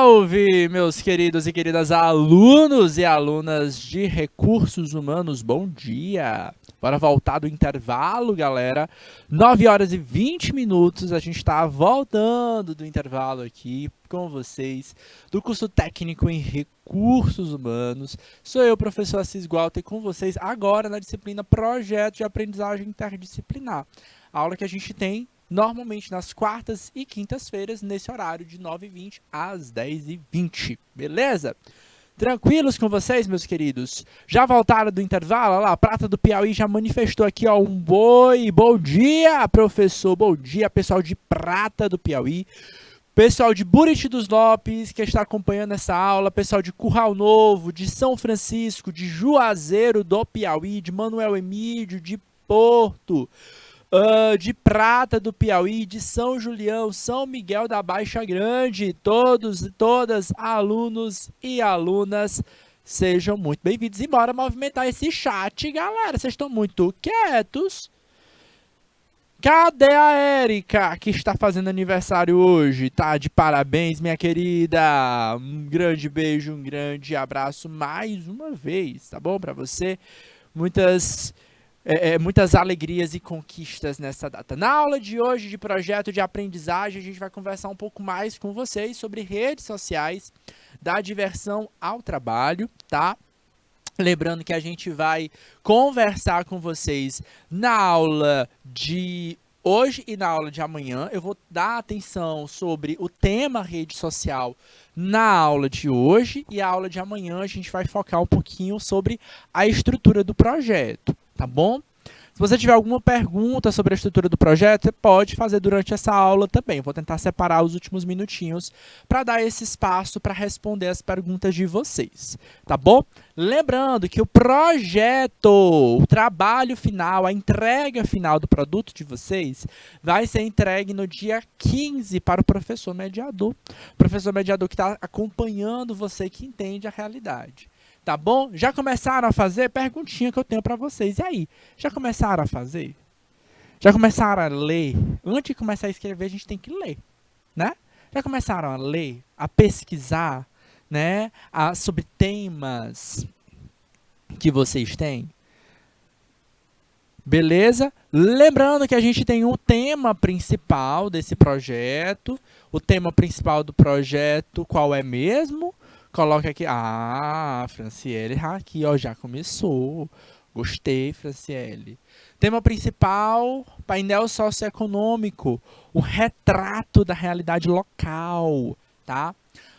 Salve, meus queridos e queridas alunos e alunas de recursos humanos, bom dia! Bora voltar do intervalo, galera. 9 horas e 20 minutos, a gente está voltando do intervalo aqui com vocês, do curso técnico em recursos humanos. Sou eu, professor Assis Gualter, com vocês agora na disciplina Projeto de Aprendizagem Interdisciplinar. A aula que a gente tem normalmente nas quartas e quintas-feiras, nesse horário de 9h20 às 10h20, beleza? Tranquilos com vocês, meus queridos? Já voltaram do intervalo? Olha lá, a Prata do Piauí já manifestou aqui, ó, um boi. Bom dia, professor. Bom dia, pessoal de Prata do Piauí. Pessoal de Buriti dos Lopes, que está acompanhando essa aula. Pessoal de Curral Novo, de São Francisco, de Juazeiro do Piauí, de Manuel Emílio, de Porto. De Prata do Piauí, de São Julião, São Miguel da Baixa Grande, todos e todas, alunos e alunas, sejam muito bem-vindos. E bora movimentar esse chat, galera, vocês estão muito quietos. Cadê a Érica, que está fazendo aniversário hoje? Tá de parabéns, minha querida. Um grande beijo, um grande abraço mais uma vez, tá bom para você? Muitas alegrias e conquistas nessa data. Na aula de hoje de projeto de aprendizagem, a gente vai conversar um pouco mais com vocês sobre redes sociais, da diversão ao trabalho, tá? Lembrando que a gente vai conversar com vocês na aula de hoje e na aula de amanhã. Eu vou dar atenção sobre o tema rede social na aula de hoje, e a aula de amanhã a gente vai focar um pouquinho sobre a estrutura do projeto. Tá bom? Se você tiver alguma pergunta sobre a estrutura do projeto, você pode fazer durante essa aula também. Vou tentar separar os últimos minutinhos para dar esse espaço para responder as perguntas de vocês. Tá bom? Lembrando que o projeto, o trabalho final, a entrega final do produto de vocês vai ser entregue no dia 15 para o professor mediador. O professor mediador que está acompanhando você, que entende a realidade. Tá bom? Já começaram a fazer? Perguntinha que eu tenho para vocês. E aí? Já começaram a fazer? Já começaram a ler? Antes de começar a escrever, a gente tem que ler, né? Já começaram a ler, a pesquisar, né? Sobre temas que vocês têm? Beleza? Lembrando que a gente tem um tema principal desse projeto. O tema principal do projeto, qual é mesmo? Coloca aqui. Ah, Franciele, aqui, ó, já começou. Gostei, Franciele. Tema principal, painel socioeconômico, um retrato da realidade local, tá?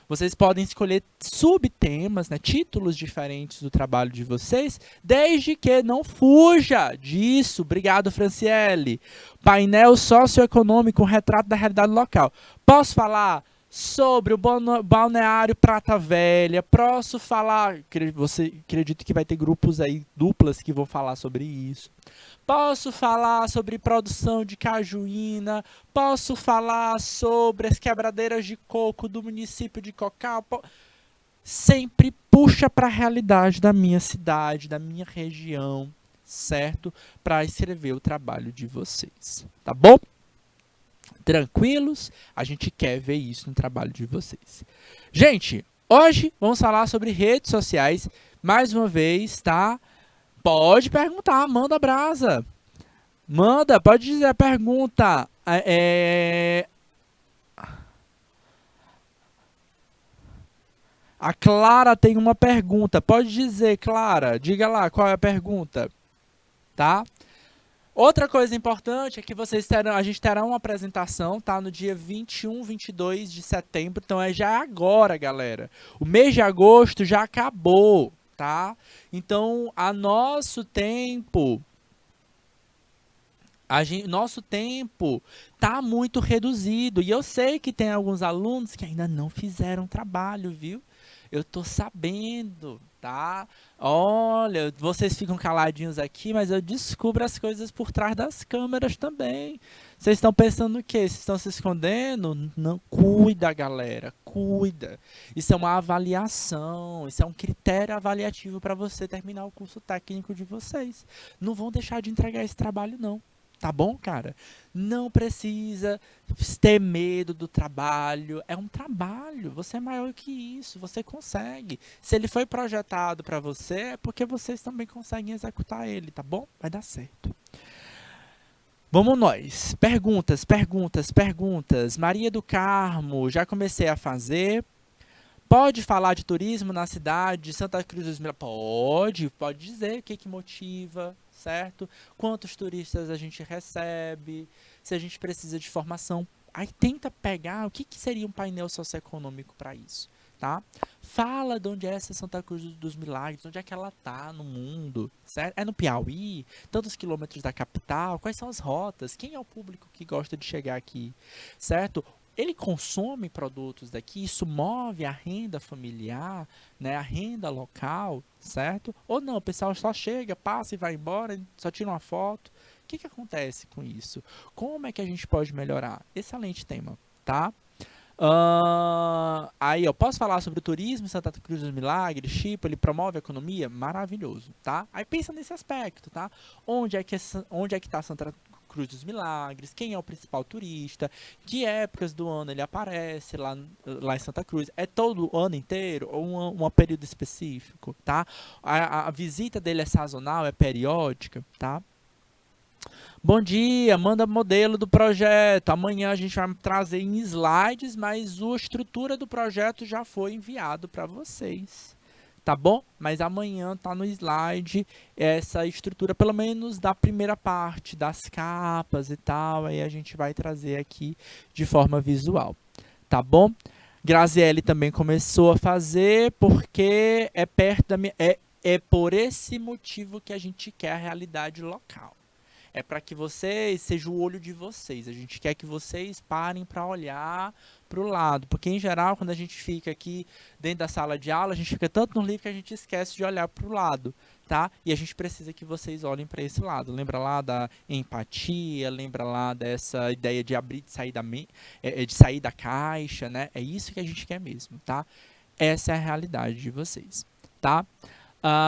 Vocês podem escolher subtemas, né, títulos diferentes do trabalho de vocês, desde que não fuja disso. Obrigado, Franciele. Painel socioeconômico, um retrato da realidade local. Posso falar sobre o balneário Prata Velha? Posso falar, acredito que vai ter grupos aí, duplas, que vão falar sobre isso. Posso falar sobre produção de cajuína, posso falar sobre as quebradeiras de coco do município de Cocal. Sempre puxa para a realidade da minha cidade, da minha região, certo? Para escrever o trabalho de vocês, tá bom? Tranquilos? A gente quer ver isso no trabalho de vocês. Gente, hoje vamos falar sobre redes sociais. Mais uma vez, tá? Pode perguntar, manda brasa. Manda, pode dizer a pergunta. A Clara tem uma pergunta. Pode dizer, Clara. Diga lá qual é a pergunta. Tá? Outra coisa importante é que a gente terá uma apresentação, tá? No dia 21, 22 de setembro. Então, já agora, galera. O mês de agosto já acabou, tá? Então, nosso tempo tá muito reduzido. E eu sei que tem alguns alunos que ainda não fizeram trabalho, viu? Eu tô sabendo, tá? Olha, vocês ficam caladinhos aqui, mas eu descubro as coisas por trás das câmeras também. Vocês estão pensando o quê? Vocês estão se escondendo? Não, cuida, galera, cuida. Isso é uma avaliação, isso é um critério avaliativo para você terminar o curso técnico de vocês. Não vão deixar de entregar esse trabalho, não. Tá bom, cara? Não precisa ter medo do trabalho. É um trabalho. Você é maior que isso. Você consegue. Se ele foi projetado para você, é porque vocês também conseguem executar ele, tá bom? Vai dar certo. Vamos nós. Perguntas, perguntas, perguntas. Maria do Carmo, já comecei a fazer. Pode falar de turismo na cidade de Santa Cruz dos Milagres? Pode dizer o que que motiva, certo? Quantos turistas a gente recebe, se a gente precisa de formação. Aí tenta pegar o que que seria um painel socioeconômico para isso, tá? Fala de onde é essa Santa Cruz dos Milagres, onde é que ela tá no mundo, certo? É no Piauí? Tantos quilômetros da capital? Quais são as rotas? Quem é o público que gosta de chegar aqui, certo? Ele consome produtos daqui, isso move a renda familiar, né, a renda local, certo? Ou não, o pessoal só chega, passa e vai embora, só tira uma foto. O que que acontece com isso? Como é que a gente pode melhorar? Excelente tema, tá? Aí, eu posso falar sobre o turismo em Santa Cruz dos Milagres, tipo, ele promove a economia? Maravilhoso, tá? Aí pensa nesse aspecto, tá? Onde é que está Santa Cruz dos Milagres? Quem é o principal turista? Que épocas do ano ele aparece lá em Santa Cruz? É todo o ano inteiro ou um período específico, tá? A visita dele é sazonal, é periódica, tá? Bom dia, manda modelo do projeto. Amanhã a gente vai trazer em slides, mas a estrutura do projeto já foi enviado para vocês. Tá bom? Mas amanhã tá no slide essa estrutura, pelo menos da primeira parte, das capas e tal. Aí a gente vai trazer aqui de forma visual. Tá bom? Graziele também começou a fazer porque é perto da minha. É por esse motivo que a gente quer a realidade local. É para que vocês, seja o olho de vocês. A gente quer que vocês parem para olhar para o lado. Porque, em geral, quando a gente fica aqui dentro da sala de aula, a gente fica tanto no livro que a gente esquece de olhar para o lado, tá? E a gente precisa que vocês olhem para esse lado. Lembra lá da empatia, lembra lá dessa ideia de abrir, de sair da caixa, né? É isso que a gente quer mesmo, tá? Essa é a realidade de vocês, tá?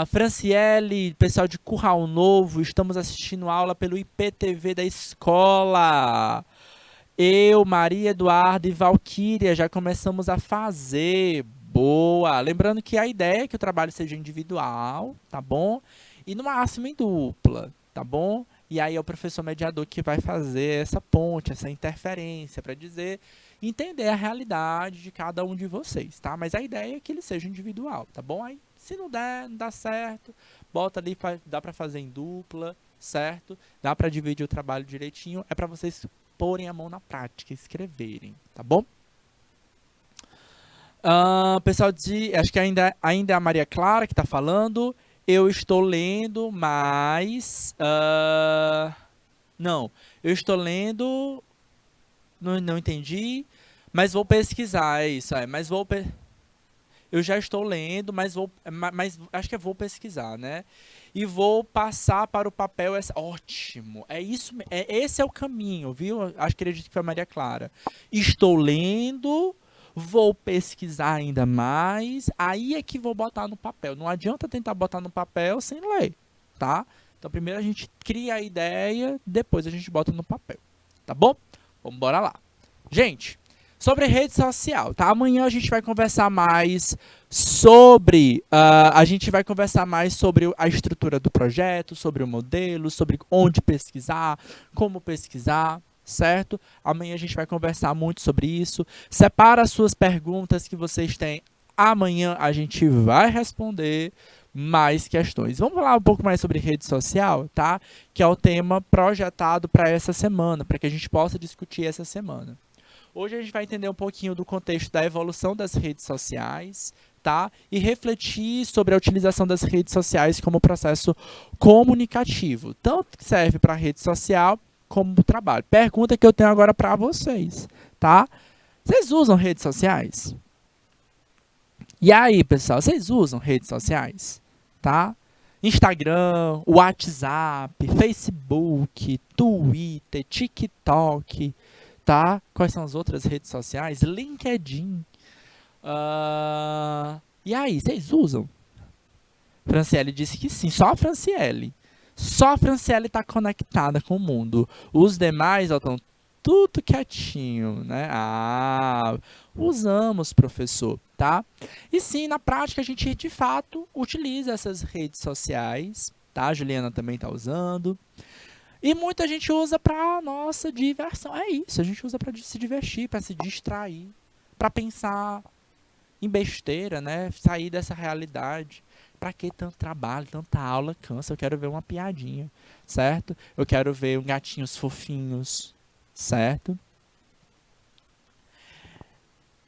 Franciele, pessoal de Curral Novo, estamos assistindo aula pelo IPTV da escola. Eu, Maria Eduarda e Valquíria já começamos a fazer. Boa! Lembrando que a ideia é que o trabalho seja individual, tá bom? E no máximo em dupla, tá bom? E aí é o professor mediador que vai fazer essa ponte, essa interferência, para entender a realidade de cada um de vocês, tá? Mas a ideia é que ele seja individual, tá bom? Aí, se não der, não dá certo, bota ali, dá para fazer em dupla, certo? Dá para dividir o trabalho direitinho, é para vocês porem a mão na prática, escreverem, tá bom? Pessoal, acho que ainda é a Maria Clara que está falando. Eu estou lendo, mas... não, eu estou lendo... Não entendi, mas vou pesquisar, é isso. Mas eu já estou lendo, mas acho que vou pesquisar, né? E vou passar para o papel. Ótimo, é isso, esse é o caminho, viu? Acredito que foi a Maria Clara. Estou lendo, vou pesquisar ainda mais, aí é que vou botar no papel. Não adianta tentar botar no papel sem ler, tá? Então primeiro a gente cria a ideia, depois a gente bota no papel, tá bom? Vamos embora lá. Gente, sobre rede social, tá? Amanhã a gente vai conversar mais sobre a estrutura do projeto, sobre o modelo, sobre onde pesquisar, como pesquisar, certo? Amanhã a gente vai conversar muito sobre isso. Separa as suas perguntas que vocês têm. Amanhã a gente vai responder mais questões. Vamos falar um pouco mais sobre rede social, tá? Que é o tema projetado para essa semana, para que a gente possa discutir essa semana. Hoje a gente vai entender um pouquinho do contexto da evolução das redes sociais, tá? E refletir sobre a utilização das redes sociais como processo comunicativo. Tanto serve para a rede social como para o trabalho. Pergunta que eu tenho agora para vocês, tá? Vocês usam redes sociais? E aí, pessoal, vocês usam redes sociais? Tá? Instagram, WhatsApp, Facebook, Twitter, TikTok, tá? Quais são as outras redes sociais? LinkedIn. E aí, vocês usam? Franciele disse que sim, só a Franciele. Só a Franciele está conectada com o mundo. Os demais estão tudo quietinho, né? Ah, usamos, professor, tá? E sim, na prática a gente de fato utiliza essas redes sociais, tá? A Juliana também está usando. E muita gente usa para nossa diversão. É isso, a gente usa para se divertir, para se distrair, para pensar em besteira, né? Sair dessa realidade. Pra que tanto trabalho, tanta aula, cansa. Eu quero ver uma piadinha, certo? Eu quero ver um gatinhos fofinhos, certo?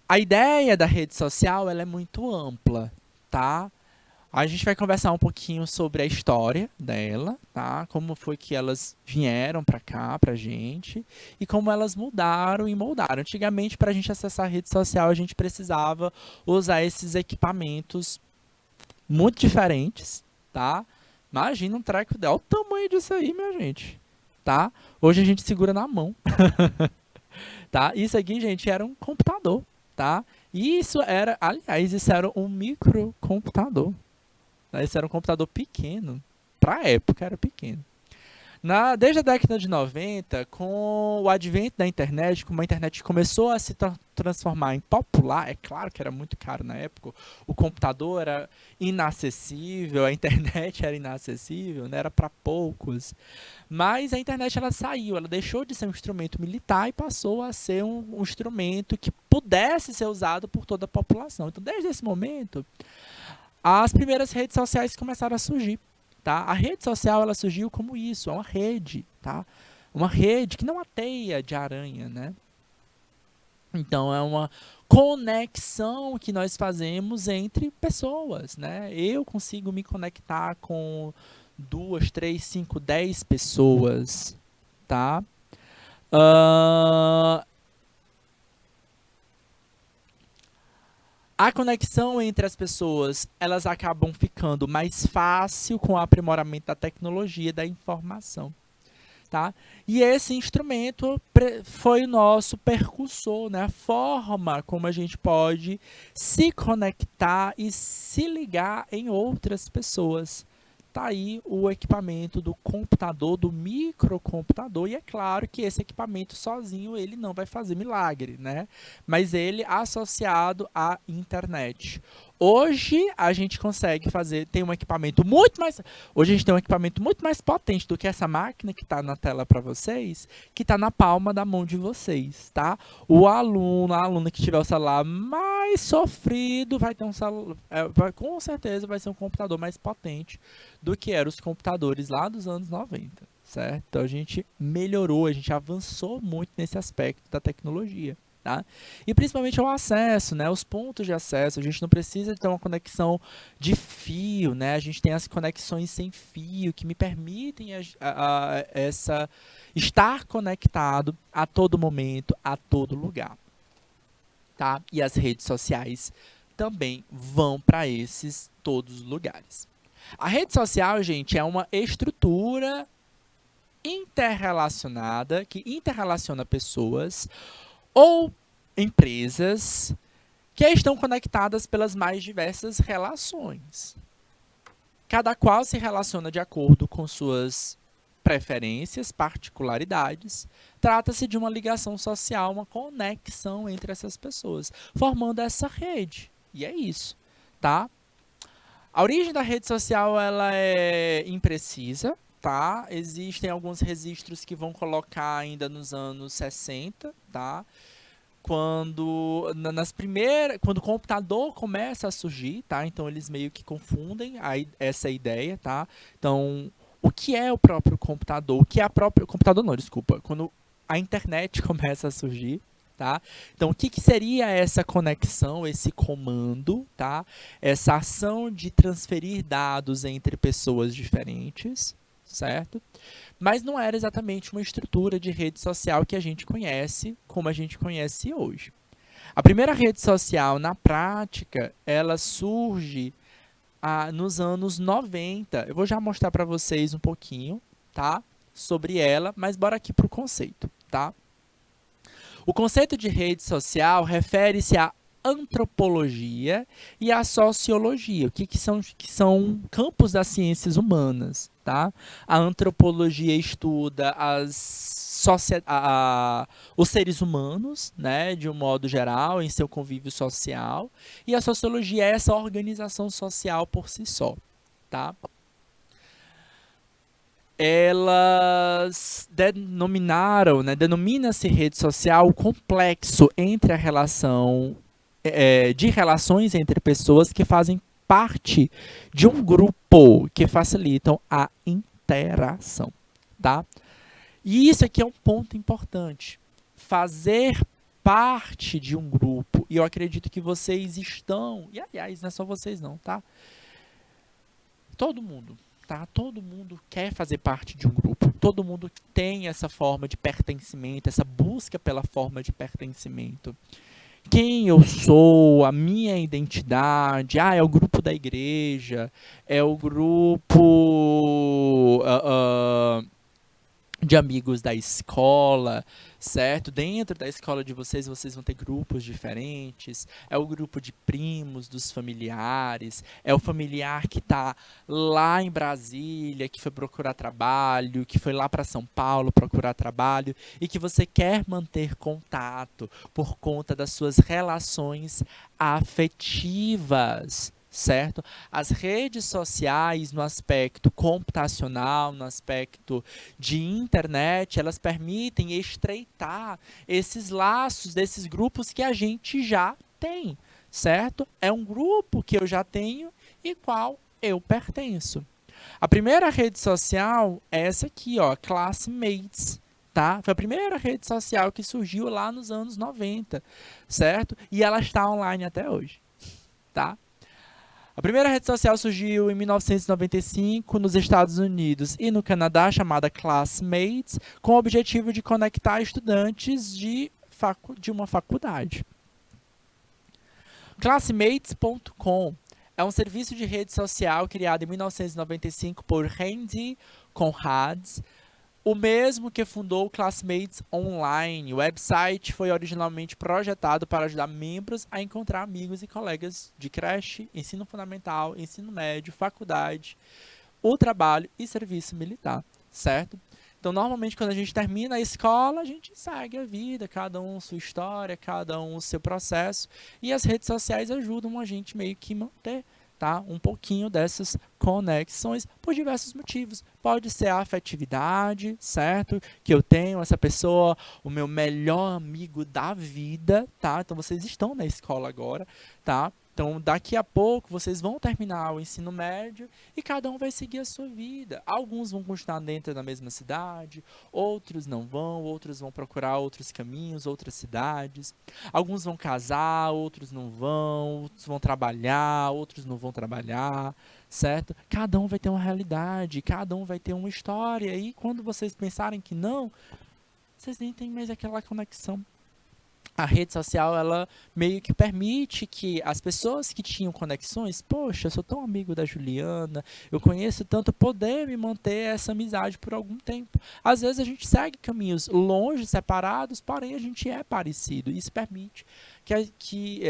A ideia da rede social, ela é muito ampla, tá? A gente vai conversar um pouquinho sobre a história dela, tá? Como foi que elas vieram pra cá, pra gente, e como elas mudaram e moldaram. Antigamente, pra gente acessar a rede social, a gente precisava usar esses equipamentos muito diferentes, tá? Imagina um treco, olha o tamanho disso aí, minha gente, tá? Hoje a gente segura na mão, tá? Isso aqui, gente, era um computador, tá? E isso era, aliás, isso era um microcomputador, tá? Isso era um computador pequeno, pra época era pequeno. Desde a década de 90, com o advento da internet, como a internet começou a se transformar em popular, é claro que era muito caro na época, o computador era inacessível, a internet era inacessível, né, era para poucos. Mas a internet ela saiu, ela deixou de ser um instrumento militar e passou a ser um instrumento que pudesse ser usado por toda a população. Então, desde esse momento, as primeiras redes sociais começaram a surgir. Tá? A rede social ela surgiu como isso, é uma rede, tá? Uma rede que não é uma teia de aranha, né? Então é uma conexão que nós fazemos entre pessoas, né? Eu consigo me conectar com 2, 3, 5, 10 pessoas, tá? Ah, a conexão entre as pessoas, elas acabam ficando mais fácil com o aprimoramento da tecnologia e da informação, tá? E esse instrumento foi o nosso percussor, né? A forma como a gente pode se conectar e se ligar em outras pessoas. Tá aí o equipamento do computador, do microcomputador, e é claro que esse equipamento sozinho ele não vai fazer milagre, né? Mas ele associado à internet. Hoje a gente consegue fazer, tem um equipamento muito mais, hoje a gente tem um equipamento muito mais potente do que essa máquina que está na tela para vocês, que está na palma da mão de vocês, tá? O aluno, a aluna que tiver o celular mais sofrido vai ter um celular, com certeza vai ser um computador mais potente do que eram os computadores lá dos anos 90, certo? Então a gente melhorou, a gente avançou muito nesse aspecto da tecnologia. Tá? E principalmente o acesso, né? Os pontos de acesso. A gente não precisa ter uma conexão de fio, né? A gente tem as conexões sem fio que me permitem estar conectado a todo momento, a todo lugar. Tá? E as redes sociais também vão para esses todos os lugares. A rede social, gente, é uma estrutura interrelacionada que interrelaciona pessoas ou empresas que estão conectadas pelas mais diversas relações. Cada qual se relaciona de acordo com suas preferências, particularidades. Trata-se de uma ligação social, uma conexão entre essas pessoas, formando essa rede. E é isso, tá? A origem da rede social ela é imprecisa, tá? Existem alguns registros que vão colocar ainda nos anos 60, tá? Quando o computador começa a surgir, tá? Então eles meio que confundem essa ideia, tá? Então, o que é o próprio computador? O que é a própria computador não, desculpa. Quando a internet começa a surgir, tá? Então, o que seria essa conexão, esse comando, tá? Essa ação de transferir dados entre pessoas diferentes, certo? Mas não era exatamente uma estrutura de rede social que a gente conhece, como a gente conhece hoje. A primeira rede social, na prática, ela surge nos anos 90. Eu vou já mostrar para vocês um pouquinho, tá? Sobre ela, mas bora aqui para o conceito, tá? O conceito de rede social refere-se a antropologia e a sociologia. O que são campos das ciências humanas, tá? A antropologia estuda os seres humanos, né, de um modo geral, em seu convívio social, e a sociologia é essa organização social por si só, tá? Elas denominaram, né, denomina-se rede social o complexo entre a relação de relações entre pessoas que fazem parte de um grupo que facilitam a interação, tá? E isso aqui é um ponto importante. Fazer parte de um grupo, e eu acredito que vocês estão, e aliás, não é só vocês não, tá? Todo mundo, tá? Todo mundo quer fazer parte de um grupo. Todo mundo tem essa forma de pertencimento, essa busca pela forma de pertencimento. Quem eu sou, a minha identidade, é o grupo da igreja, é o grupo de amigos da escola, certo? Dentro da escola de vocês, vocês vão ter grupos diferentes. É o grupo de primos, dos familiares. É o familiar que está lá em Brasília, que foi procurar trabalho, que foi lá para São Paulo procurar trabalho e que você quer manter contato por conta das suas relações afetivas. Certo? As redes sociais, no aspecto computacional, no aspecto de internet, elas permitem estreitar esses laços desses grupos que a gente já tem, certo? É um grupo que eu já tenho e qual eu pertenço. A primeira rede social é essa aqui, ó, Classmates. Tá? Foi a primeira rede social que surgiu lá nos anos 90, certo? E ela está online até hoje, tá? A primeira rede social surgiu em 1995 nos Estados Unidos e no Canadá, chamada Classmates, com o objetivo de conectar estudantes de uma faculdade. Classmates.com é um serviço de rede social criado em 1995 por Randy Conrads, o mesmo que fundou o Classmates Online. O website foi originalmente projetado para ajudar membros a encontrar amigos e colegas de creche, ensino fundamental, ensino médio, faculdade, o trabalho e serviço militar, certo? Então, normalmente, quando a gente termina a escola, a gente segue a vida, cada um sua história, cada um o seu processo, e as redes sociais ajudam a gente meio que manter, tá, um pouquinho dessas conexões por diversos motivos. Pode ser a afetividade, certo? Que eu tenho essa pessoa, o meu melhor amigo da vida, tá? Então vocês estão na escola agora, tá? Então daqui a pouco vocês vão terminar o ensino médio e cada um vai seguir a sua vida. Alguns vão continuar dentro da mesma cidade, outros não vão, outros vão procurar outros caminhos, outras cidades. Alguns vão casar, outros não vão, outros vão trabalhar, outros não vão trabalhar, certo? Cada um vai ter uma realidade, cada um vai ter uma história. E quando vocês pensarem que não, vocês nem têm mais aquela conexão. A rede social, ela meio que permite que as pessoas que tinham conexões, poxa, eu sou tão amigo da Juliana, eu conheço tanto, poder me manter essa amizade por algum tempo. Às vezes a gente segue caminhos longe, separados, porém a gente é parecido. Isso permite que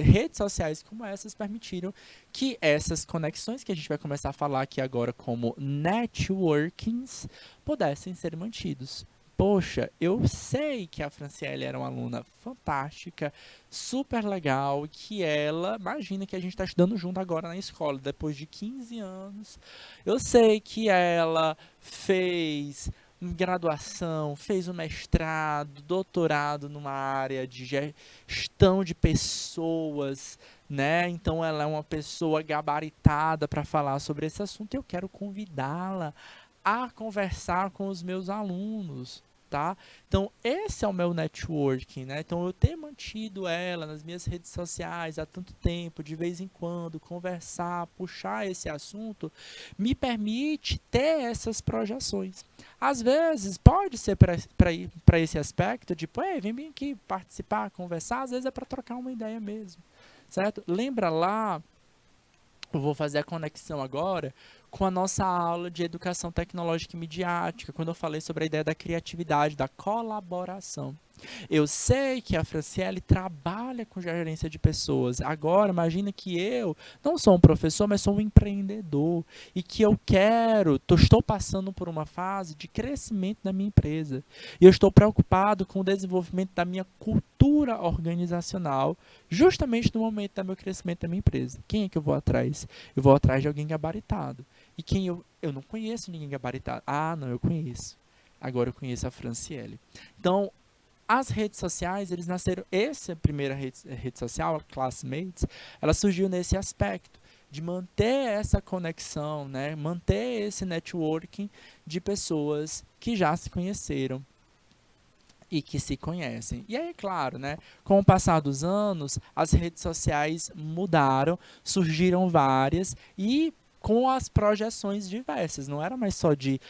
redes sociais como essas permitiram que essas conexões que a gente vai começar a falar aqui agora como networkings pudessem ser mantidos. Poxa, eu sei que a Franciele era uma aluna fantástica, super legal, que ela, imagina que a gente está estudando junto agora na escola, depois de 15 anos. Eu sei que ela fez graduação, fez um mestrado, doutorado numa área de gestão de pessoas, né? Então ela é uma pessoa gabaritada para falar sobre esse assunto e eu quero convidá-la a conversar com os meus alunos. Tá? Então, esse é o meu networking, né? Então, eu ter mantido ela nas minhas redes sociais há tanto tempo, de vez em quando, conversar, puxar esse assunto, me permite ter essas projeções. Às vezes, pode ser para esse aspecto, tipo, vem aqui participar, conversar, às vezes é para trocar uma ideia mesmo, certo? Lembra lá, eu vou fazer a conexão agora com a nossa aula de educação tecnológica e midiática, quando eu falei sobre a ideia da criatividade, da colaboração. Eu sei que a Franciele trabalha com gerência de pessoas. Agora, imagina que eu não sou um professor, mas sou um empreendedor. E que eu estou passando por uma fase de crescimento da minha empresa. E eu estou preocupado com o desenvolvimento da minha cultura organizacional, justamente no momento do meu crescimento da minha empresa. Quem é que eu vou atrás? Eu vou atrás de alguém gabaritado. E quem eu não conheço ninguém gabaritado. Ah, não, eu conheço. Agora eu conheço a Franciele. Então, as redes sociais, eles nasceram, essa primeira rede social, a Classmates, ela surgiu nesse aspecto, de manter essa conexão, né? Manter esse networking de pessoas que já se conheceram e que se conhecem. E aí, claro, né, com o passar dos anos, as redes sociais mudaram, surgiram várias e com as projeções diversas, não era mais só de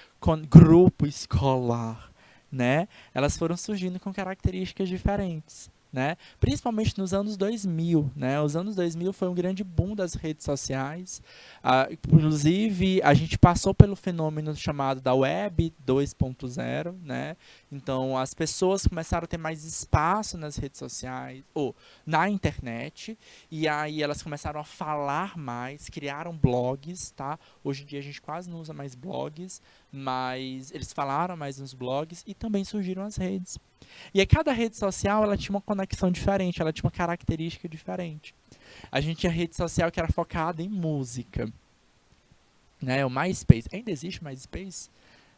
grupo escolar, né? Elas foram surgindo com características diferentes. Né? Principalmente nos anos 2000, né? Os anos 2000 foi um grande boom das redes sociais. Inclusive, a gente passou pelo fenômeno chamado da Web 2.0, né? Então, as pessoas começaram a ter mais espaço nas redes sociais, ou na internet, e aí elas começaram a falar mais, criaram blogs, tá? Hoje em dia a gente quase não usa mais blogs, mas eles falaram mais nos blogs e também surgiram as redes. E aí cada rede social, ela tinha uma conexão diferente, ela tinha uma característica diferente. A gente tinha rede social que era focada em música, né? O MySpace. Ainda existe MySpace?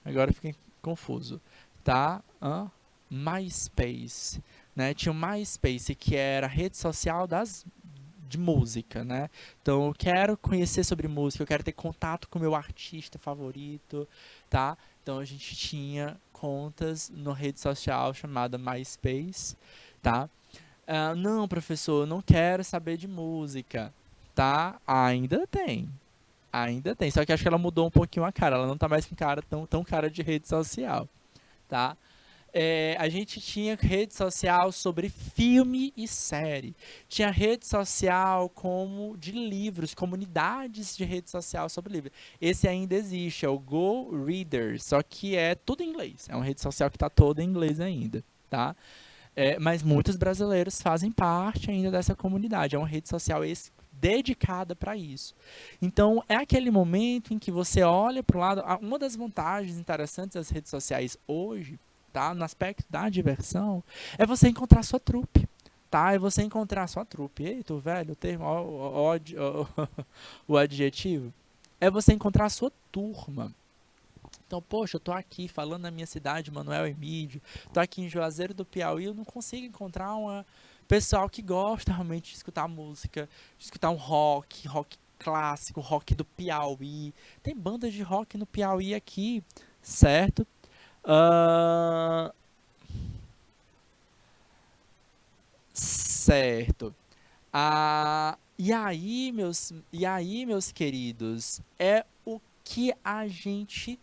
Agora eu fiquei confuso, tá? MySpace, né? Tinha o MySpace, que era a rede social de música, né? Então eu quero conhecer sobre música, eu quero ter contato com o meu artista favorito, tá? Então a gente tinha contas no rede social chamada MySpace, tá? Não, professor, eu não quero saber de música, tá? Ainda tem. Ainda tem, só que acho que ela mudou um pouquinho a cara, ela não tá mais com cara tão cara de rede social, tá? A gente tinha rede social sobre filme e série. Tinha rede social como de livros, comunidades de rede social sobre livros. Esse ainda existe, é o Go Reader, só que é tudo em inglês. É uma rede social que está toda em inglês ainda, tá? Mas muitos brasileiros fazem parte ainda dessa comunidade. É uma rede social dedicada para isso. Então, é aquele momento em que você olha para o lado. Uma das vantagens interessantes das redes sociais hoje, tá, no aspecto da diversão, é você encontrar sua trupe. Tá? É você encontrar sua trupe. Eita, velho, o termo, o adjetivo. É você encontrar a sua turma. Então, poxa, eu tô aqui falando na minha cidade, Manuel Emílio, tô aqui em Juazeiro do Piauí, eu não consigo encontrar um pessoal que gosta realmente de escutar música, de escutar um rock clássico, rock do Piauí. Tem bandas de rock no Piauí aqui, certo? Ah, certo. E aí, meus queridos, é o que a gente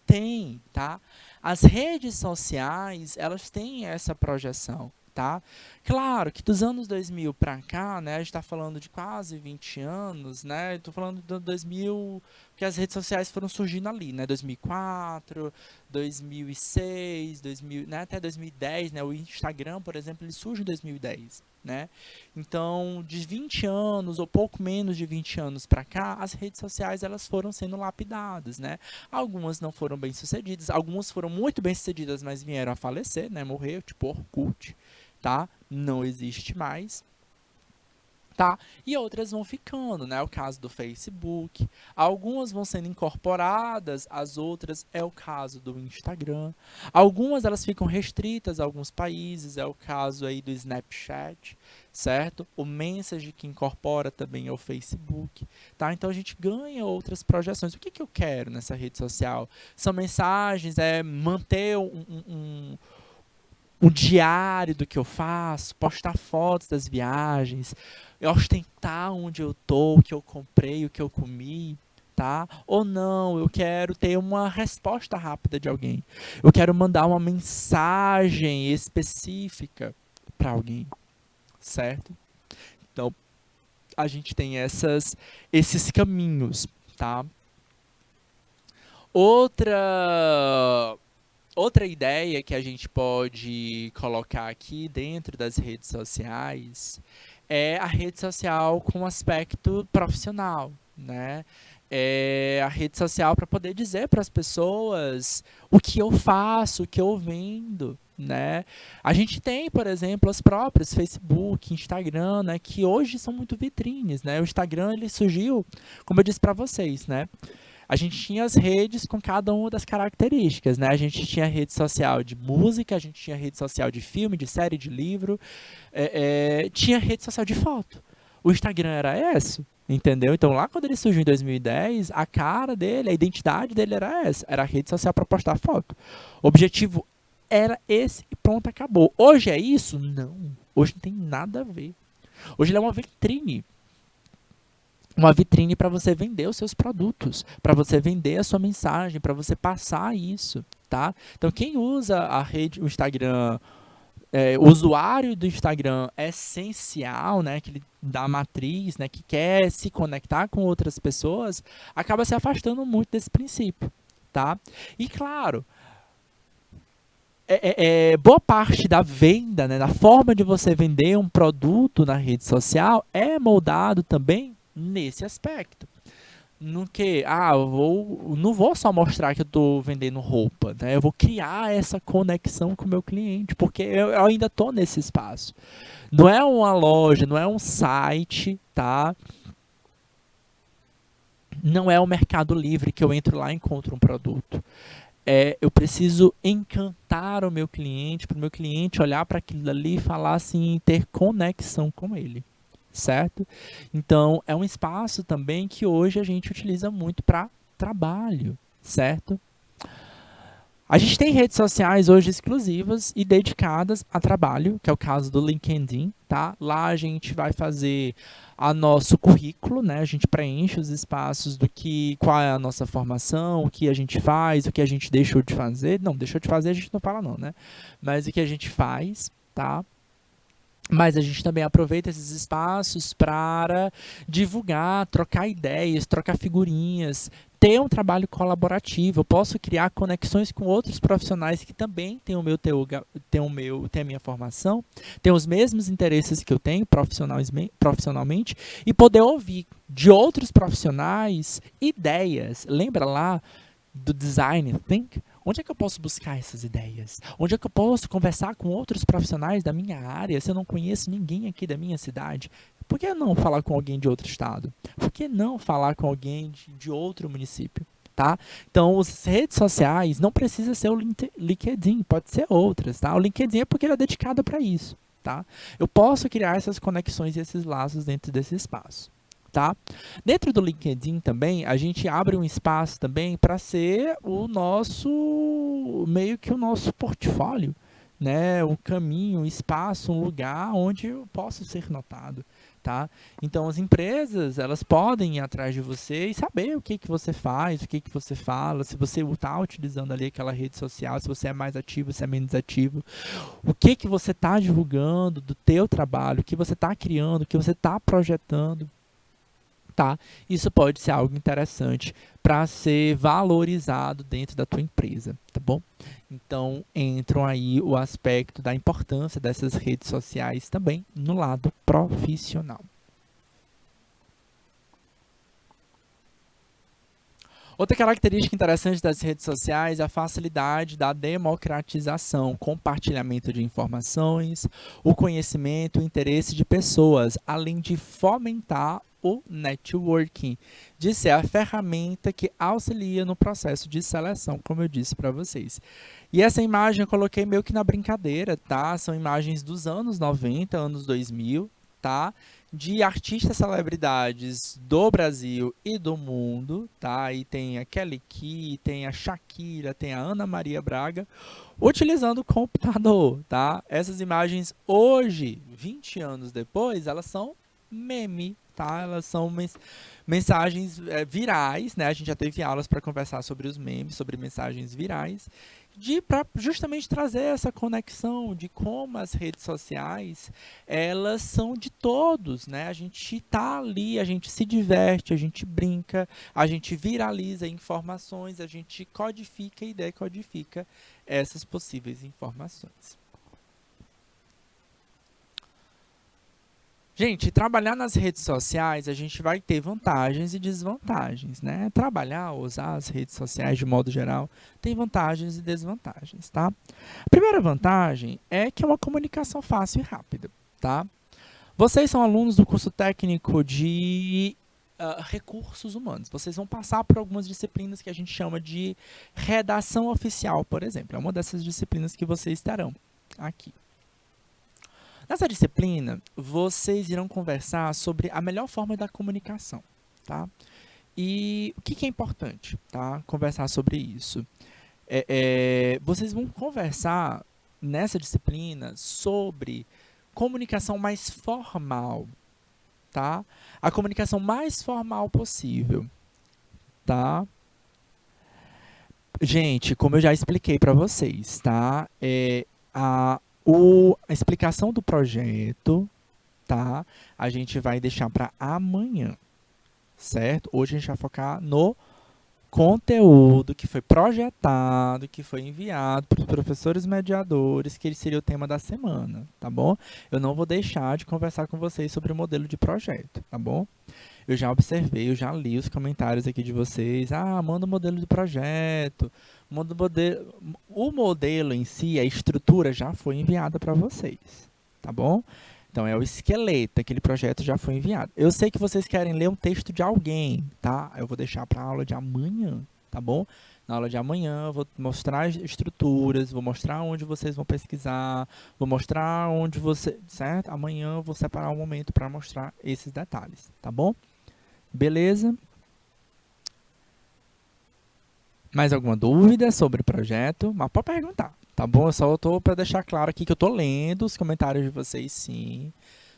tem, tá? As redes sociais, elas têm essa projeção, tá? Claro que dos anos 2000 para cá, né, a gente está falando de quase 20 anos, né? Estou falando de 2000, que as redes sociais foram surgindo ali, né? 2004, 2006, 2000, né, até 2010, né? O Instagram, por exemplo, ele surge em 2010, né? Então, de 20 anos ou pouco menos de 20 anos para cá, as redes sociais elas foram sendo lapidadas, né? Algumas não foram bem sucedidas, algumas foram muito bem sucedidas, mas vieram a falecer, né? Morreu, tipo Orkut, tá? Não existe mais, tá? E outras vão ficando, né? É o caso do Facebook. Algumas vão sendo incorporadas, as outras é o caso do Instagram. Algumas elas ficam restritas a alguns países, é o caso aí do Snapchat, certo? O Message que incorpora também é o Facebook, tá? Então a gente ganha outras projeções. O que que eu quero nessa rede social? São mensagens, manter um diário do que eu faço, postar fotos das viagens, ostentar onde eu tô, o que eu comprei, o que eu comi, tá? Ou não, eu quero ter uma resposta rápida de alguém. Eu quero mandar uma mensagem específica para alguém, certo? Então, a gente tem esses caminhos, tá? Outra Outra ideia que a gente pode colocar aqui dentro das redes sociais é a rede social com aspecto profissional, né? É a rede social para poder dizer para as pessoas o que eu faço, o que eu vendo, né? A gente tem, por exemplo, as próprias Facebook, Instagram, né, que hoje são muito vitrines, né? O Instagram ele surgiu, como eu disse para vocês, né? A gente tinha as redes com cada uma das características, né? A gente tinha rede social de música, a gente tinha rede social de filme, de série, de livro, tinha rede social de foto. O Instagram era essa, entendeu? Então lá quando ele surgiu em 2010, a cara dele, a identidade dele era essa, era a rede social para postar foto. O objetivo era esse e pronto, acabou. Hoje é isso? Não. Hoje não tem nada a ver. Hoje ele é uma vitrine para você vender os seus produtos, para você vender a sua mensagem, para você passar isso, tá? Então, quem usa a rede, o Instagram, o usuário do Instagram é essencial, né, que ele, da matriz, né, que quer se conectar com outras pessoas, acaba se afastando muito desse princípio, tá? E claro, boa parte da venda, né, da forma de você vender um produto na rede social é moldado também nesse aspecto. No que, não vou só mostrar que eu estou vendendo roupa, né? Eu vou criar essa conexão com o meu cliente, porque eu ainda estou nesse espaço. Não é uma loja, não é um site, tá? Não é o Mercado Livre que eu entro lá e encontro um produto. Eu preciso encantar o meu cliente, para o meu cliente olhar para aquilo ali e falar assim, ter conexão com ele, certo? Então, é um espaço também que hoje a gente utiliza muito para trabalho, certo? A gente tem redes sociais hoje exclusivas e dedicadas a trabalho, que é o caso do LinkedIn, tá? Lá a gente vai fazer a nosso currículo, né? A gente preenche os espaços do que, qual é a nossa formação, o que a gente faz, o que a gente deixou de fazer. Não, deixou de fazer a gente não fala não, né? Mas o que a gente faz, tá? Mas a gente também aproveita esses espaços para divulgar, trocar ideias, trocar figurinhas, ter um trabalho colaborativo. Eu posso criar conexões com outros profissionais que também têm têm a minha formação, têm os mesmos interesses que eu tenho profissionalmente e poder ouvir de outros profissionais ideias. Lembra lá do Design Think? Onde é que eu posso buscar essas ideias? Onde é que eu posso conversar com outros profissionais da minha área se eu não conheço ninguém aqui da minha cidade? Por que não falar com alguém de outro estado? Por que não falar com alguém de outro município? Tá? Então, as redes sociais não precisa ser o LinkedIn, pode ser outras. Tá? O LinkedIn é porque ele é dedicado para isso. Tá? Eu posso criar essas conexões e esses laços dentro desse espaço. Tá? Dentro do LinkedIn também, a gente abre um espaço também para ser meio que o nosso portfólio, né? Um caminho, um espaço, um lugar onde eu posso ser notado, tá? Então, as empresas, elas podem ir atrás de você e saber o que que você faz, o que que você fala, se você está utilizando ali aquela rede social, se você é mais ativo, se é menos ativo, o que que você está divulgando do teu trabalho, o que você está criando, o que você está projetando, tá? Isso pode ser algo interessante para ser valorizado dentro da tua empresa, tá bom? Então, entram aí o aspecto da importância dessas redes sociais também no lado profissional. Outra característica interessante das redes sociais é a facilidade da democratização, compartilhamento de informações, o conhecimento, o interesse de pessoas, além de fomentar o networking, de ser a ferramenta que auxilia no processo de seleção, como eu disse para vocês. E essa imagem eu coloquei meio que na brincadeira, tá? São imagens dos anos 90, anos 2000, tá? De artistas celebridades do Brasil e do mundo, tá? Aí tem a Kelly Key, tem a Shakira, tem a Ana Maria Braga, utilizando o computador, tá? Essas imagens hoje, 20 anos depois, elas são meme, tá? Elas são mensagens virais, né? A gente já teve aulas para conversar sobre os memes, sobre mensagens virais, para justamente trazer essa conexão de como as redes sociais, elas são de todos, né? A gente tá ali, a gente se diverte, a gente brinca, a gente viraliza informações, a gente codifica e decodifica essas possíveis informações. Gente, trabalhar nas redes sociais, a gente vai ter vantagens e desvantagens, né? Trabalhar, usar as redes sociais de modo geral, tem vantagens e desvantagens, tá? A primeira vantagem é que é uma comunicação fácil e rápida, tá? Vocês são alunos do curso técnico de recursos humanos. Vocês vão passar por algumas disciplinas que a gente chama de redação oficial, por exemplo. É uma dessas disciplinas que vocês terão aqui. Nessa disciplina, vocês irão conversar sobre a melhor forma da comunicação, tá? E o que é importante, tá? Conversar sobre isso. Vocês vão conversar nessa disciplina sobre comunicação mais formal, tá? A comunicação mais formal possível, tá? Gente, como eu já expliquei para vocês, tá? A explicação do projeto, tá? A gente vai deixar para amanhã, certo? Hoje a gente vai focar no conteúdo que foi projetado, que foi enviado para os professores mediadores, que ele seria o tema da semana, tá bom? Eu não vou deixar de conversar com vocês sobre o modelo de projeto, tá bom? Eu já observei, eu já li os comentários aqui de vocês. Ah, manda o modelo do projeto. O modelo em si, a estrutura já foi enviada para vocês, tá bom? Então, é o esqueleto, aquele projeto já foi enviado. Eu sei que vocês querem ler um texto de alguém, tá? Eu vou deixar para a aula de amanhã, tá bom? Na aula de amanhã, eu vou mostrar as estruturas, vou mostrar onde vocês vão pesquisar, vou mostrar onde você... Certo? Amanhã eu vou separar um momento para mostrar esses detalhes, tá bom? Beleza? Mais alguma dúvida sobre o projeto? Mas pode perguntar, tá bom? Eu só estou para deixar claro aqui que eu estou lendo os comentários de vocês, sim.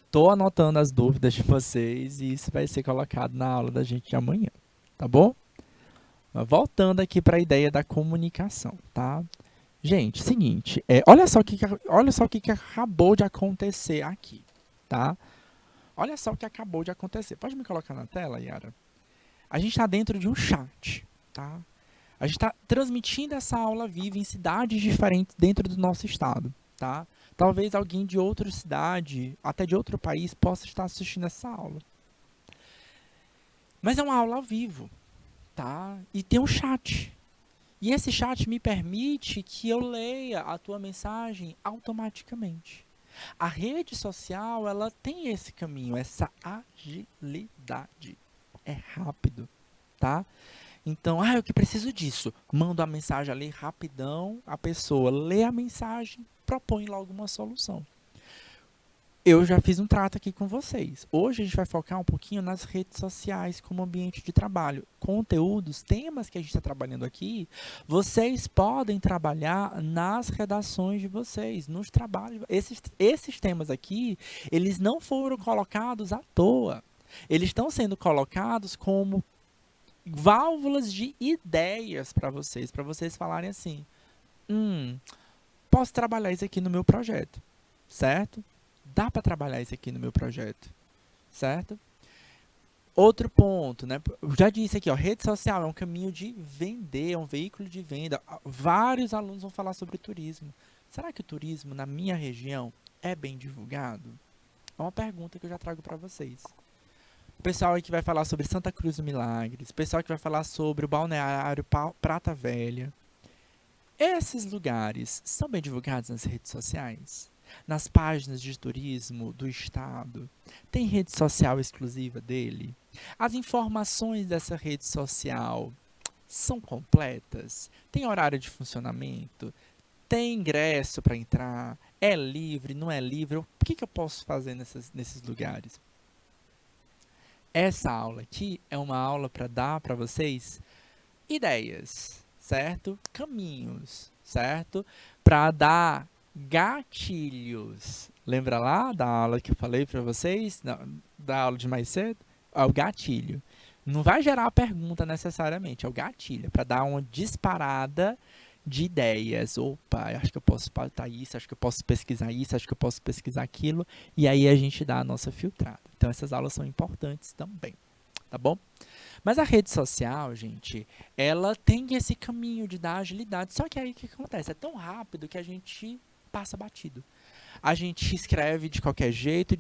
Estou anotando as dúvidas de vocês e isso vai ser colocado na aula da gente de amanhã, tá bom? Mas voltando aqui para a ideia da comunicação, tá? Gente, seguinte, olha só o que acabou de acontecer aqui, tá? Olha só o que acabou de acontecer. Pode me colocar na tela, Yara? A gente está dentro de um chat, tá? A gente está transmitindo essa aula viva em cidades diferentes dentro do nosso estado, tá? Talvez alguém de outra cidade, até de outro país, possa estar assistindo essa aula. Mas é uma aula ao vivo, tá? E tem um chat. E esse chat me permite que eu leia a tua mensagem automaticamente. A rede social, ela tem esse caminho, essa agilidade. É rápido, tá? Então, eu que preciso disso. Mando a mensagem ali rapidão, a pessoa lê a mensagem, propõe logo uma solução. Eu já fiz um trato aqui com vocês. Hoje a gente vai focar um pouquinho nas redes sociais como ambiente de trabalho. Conteúdos, temas que a gente está trabalhando aqui, vocês podem trabalhar nas redações de vocês, nos trabalhos. Esses temas aqui, eles não foram colocados à toa. Eles estão sendo colocados como válvulas de ideias para vocês falarem assim, posso trabalhar isso aqui no meu projeto, certo? Dá para trabalhar isso aqui no meu projeto, certo? Outro ponto, né? Eu já disse aqui, ó, rede social é um caminho de vender, é um veículo de venda. Vários alunos vão falar sobre turismo. Será que o turismo na minha região é bem divulgado? É uma pergunta que eu já trago para vocês. O pessoal aí que vai falar sobre Santa Cruz do Milagres, o pessoal que vai falar sobre o balneário Prata Velha. Esses lugares são bem divulgados nas redes sociais? Nas páginas de turismo do estado? Tem rede social exclusiva dele? As informações dessa rede social são completas? Tem horário de funcionamento? Tem ingresso para entrar? É livre? Não é livre? O que eu posso fazer nesses lugares? Essa aula aqui é uma aula para dar para vocês ideias, certo? Caminhos, certo? Para dar gatilhos. Lembra lá da aula que eu falei para vocês? Da aula de mais cedo? o gatilho. Não vai gerar a pergunta necessariamente, é o gatilho, para dar uma disparada de ideias. Opa, acho que eu posso pautar isso, acho que eu posso pesquisar isso, acho que eu posso pesquisar aquilo, e aí a gente dá a nossa filtrada. Então essas aulas são importantes também, tá bom? Mas a rede social, gente, ela tem esse caminho de dar agilidade, só que aí o que acontece? É tão rápido que a gente passa batido. A gente escreve de qualquer jeito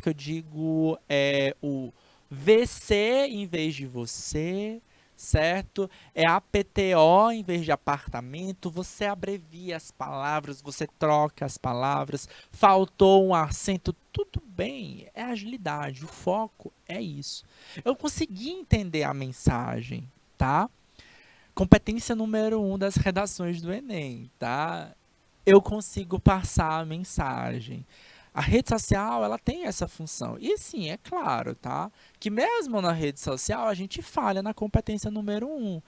que eu digo é o VC em vez de você, certo? É APTO em vez de apartamento, você abrevia as palavras, você troca as palavras, faltou um acento, tudo bem, é agilidade, o foco é isso. Eu consegui entender a mensagem, tá? Competência número 1 das redações do Enem, tá? Eu consigo passar a mensagem. A rede social, ela tem essa função. E sim, é claro, tá? Que mesmo na rede social, a gente falha na competência número 1.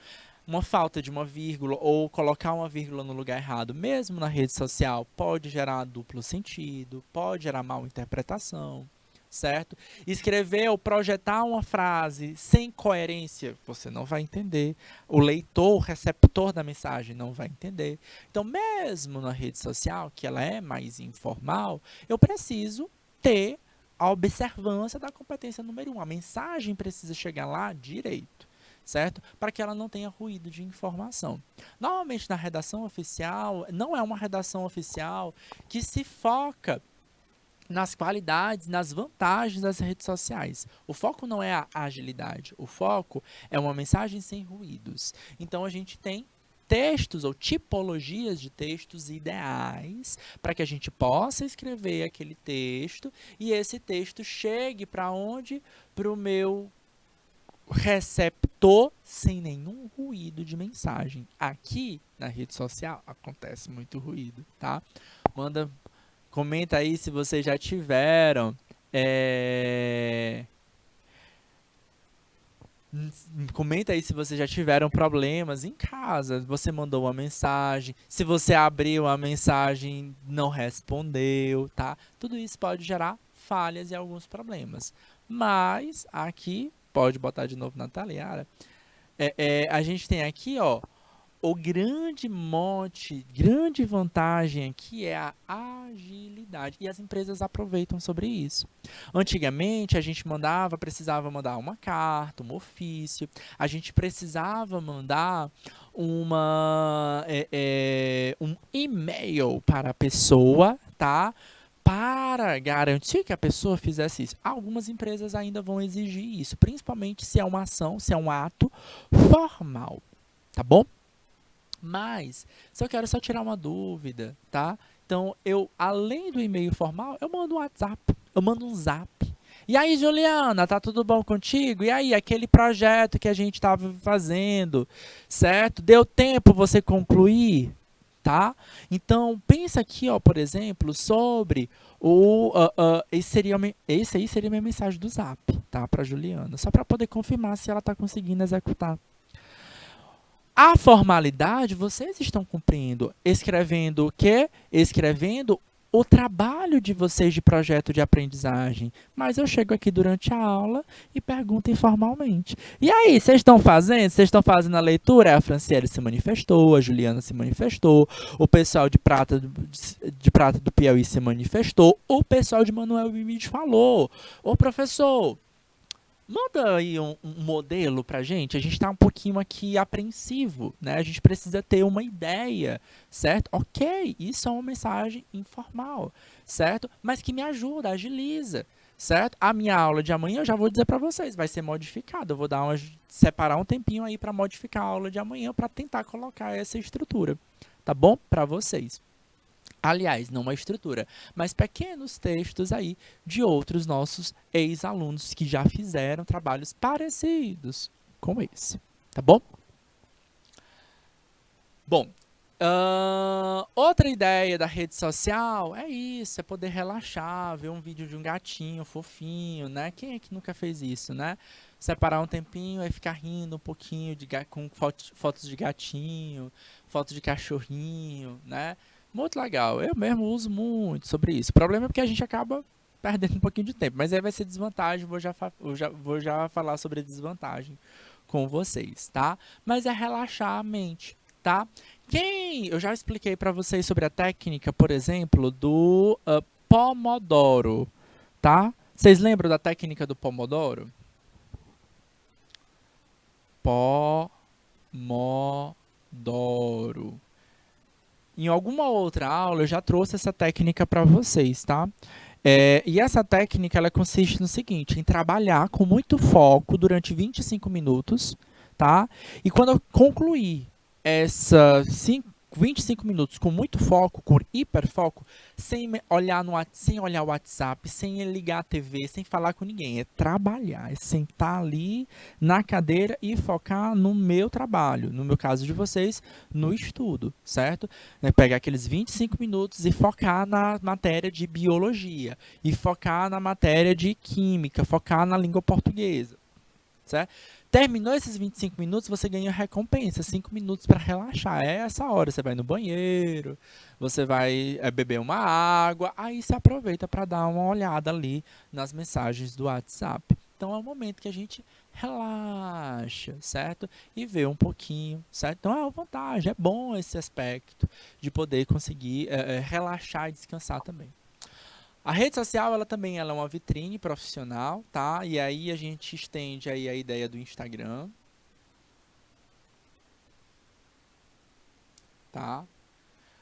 Uma falta de uma vírgula ou colocar uma vírgula no lugar errado, mesmo na rede social, pode gerar duplo sentido, pode gerar mal interpretação, certo? Escrever ou projetar uma frase sem coerência, você não vai entender. O leitor, o receptor da mensagem não vai entender. Então, mesmo na rede social, que ela é mais informal, eu preciso ter a observância da competência número 1. A mensagem precisa chegar lá direito, certo? Para que ela não tenha ruído de informação. Normalmente, na redação oficial, não é uma redação oficial que se foca nas qualidades, nas vantagens das redes sociais. O foco não é a agilidade, o foco é uma mensagem sem ruídos. Então a gente tem textos ou tipologias de textos ideais para que a gente possa escrever aquele texto e esse texto chegue para onde? Para o meu receptor sem nenhum ruído de mensagem. Aqui na rede social acontece muito ruído, tá? Comenta aí se vocês já tiveram. Comenta aí se vocês já tiveram problemas em casa. Você mandou uma mensagem. Se você abriu a mensagem, não respondeu, tá? Tudo isso pode gerar falhas e alguns problemas. Mas aqui, pode botar de novo na tela, Yara. A gente tem aqui, ó. O grande mote, grande vantagem aqui é a agilidade. E as empresas aproveitam sobre isso. Antigamente, a gente precisava mandar uma carta, um ofício. A gente precisava mandar um e-mail para a pessoa, tá? Para garantir que a pessoa fizesse isso. Algumas empresas ainda vão exigir isso, principalmente se é uma ação, se é um ato formal, tá bom? Mas, se eu quero só tirar uma dúvida, tá? Então, além do e-mail formal, eu mando um WhatsApp, eu mando um zap. E aí, Juliana, tá tudo bom contigo? E aí, aquele projeto que a gente estava fazendo, certo? Deu tempo você concluir, tá? Então, pensa aqui, ó, por exemplo, sobre esse aí seria minha mensagem do zap, tá? Para Juliana, só para poder confirmar se ela está conseguindo executar. A formalidade, vocês estão cumprindo, escrevendo o quê? Escrevendo o trabalho de vocês de projeto de aprendizagem. Mas eu chego aqui durante a aula e pergunto informalmente. E aí, vocês estão fazendo? Vocês estão fazendo a leitura? A Franciele se manifestou, a Juliana se manifestou, o pessoal de Prata do Piauí se manifestou, o pessoal de Manuel Bimide falou. Ô, professor, manda aí um modelo pra gente. A gente está um pouquinho aqui apreensivo, né? A gente precisa ter uma ideia, certo? Ok, isso é uma mensagem informal, certo? Mas que me ajuda, agiliza, certo? A minha aula de amanhã, eu já vou dizer para vocês, vai ser modificada. Eu vou separar um tempinho aí para modificar a aula de amanhã para tentar colocar essa estrutura, tá bom? Para vocês. Aliás, não uma estrutura, mas pequenos textos aí de outros nossos ex-alunos que já fizeram trabalhos parecidos com esse, tá bom? Bom, outra ideia da rede social é isso, é poder relaxar, ver um vídeo de um gatinho fofinho, né? Quem é que nunca fez isso, né? Separar um tempinho e ficar rindo um pouquinho com fotos de gatinho, fotos de cachorrinho, né? Muito legal. Eu mesmo uso muito sobre isso. O problema é porque a gente acaba perdendo um pouquinho de tempo. Mas aí vai ser desvantagem, vou já falar sobre a desvantagem com vocês, tá? Mas é relaxar a mente, tá? Eu já expliquei para vocês sobre a técnica, por exemplo, do Pomodoro, tá? Vocês lembram da técnica do Pomodoro? Pomodoro. Em alguma outra aula eu já trouxe essa técnica para vocês, tá? E essa técnica ela consiste no seguinte, em trabalhar com muito foco durante 25 minutos, tá? E quando eu concluir essa 25 minutos com muito foco, com hiperfoco, sem olhar o WhatsApp, sem ligar a TV, sem falar com ninguém, é trabalhar, é sentar ali na cadeira e focar no meu trabalho, no meu caso de vocês, no estudo, certo? Pegar aqueles 25 minutos e focar na matéria de biologia, e focar na matéria de química, focar na língua portuguesa, certo? Terminou esses 25 minutos, você ganha recompensa, 5 minutos para relaxar. É essa hora, você vai no banheiro, você vai beber uma água, aí você aproveita para dar uma olhada ali nas mensagens do WhatsApp. Então é o momento que a gente relaxa, certo? E vê um pouquinho, certo? Então é uma vantagem, é bom esse aspecto de poder conseguir relaxar e descansar também. A rede social, ela é uma vitrine profissional, tá? E aí a gente estende aí a ideia do Instagram, tá?